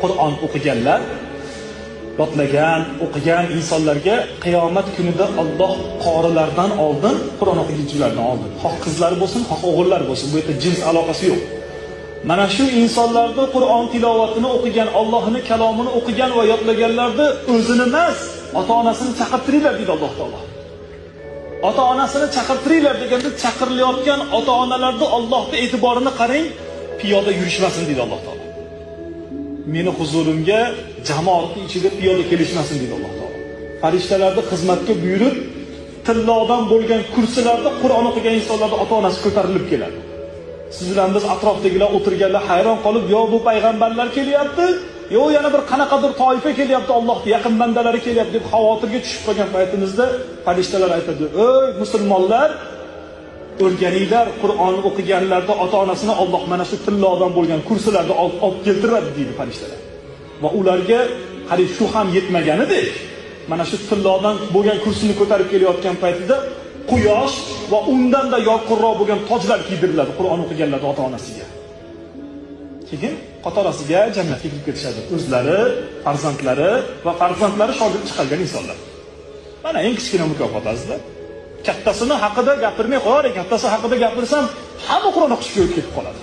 Qur'on o'qiganlar, yodlagan, o'qigan insonlarga qiyomat kunida Alloh qorilardan oldin, Qur'on o'qiguvchilardan oldin, xoh qizlar bo'lsin, xoh o'g'illar bo'lsin, bu yerda jins aloqasi yo'q. Mana shu insonlarda Qur'on tilovatini o'qigan, Allohning kalomini o'qigan va yodlaganlarda o'zini emas, ota-onasini chaqirtiringlar deydi Alloh taolo. Ota-onasini chaqirtiringlar deganda chaqirilayotgan ota-onalarda Allohning e'tiborini qarang, piyoda yurishmasin deydi Alloh taolo. Meni huzurimga jamoatning ichida piyoda kelishmasin deydi Alloh taolo. Farishtalarni xizmatga buyurib, tillodan bo'lgan kursilarda Qur'on o'qigan insonlarning ota-onasi ko'tarilib keladi. Siz bilan biz atrofdagilar o'tirganlar hayron qolib, yo bu payg'ambarlar kelyapti, yo yana bir qanaqadir toifa kelyapti, Allohning yaqin bandalari kelyapti deb xavotirga tushib qolgan paytimizda farishtalar aytadi: "Ey musulmonlar, o'rganinglar, Qur'on o'qiganlarda ota-onasini Alloh mana shu tillodan bo'lgan kursilarda olib keltiradi" deydi farishtalar. Va ularga hali shu ham yetmaganidek, mana shu tillodan bo'lgan kursini ko'tarib kelayotgan paytida quyosh va undan-da yorqinroq bo'lgan tojlar kiydiriladi Qur'on o'qiganlarda ota-onasiga. Keyin qatorasiga jannatga kirib ketishadi. O'zlari, farzandlari va farzandlari shogird chiqargan insonlar. Mana eng kichkina mukofot azizlar. Kattasini haqida gapirmay qo'yar, kattasi haqida gapirsam, hamma Qur'on o'qishga o'tib ketib qoladi.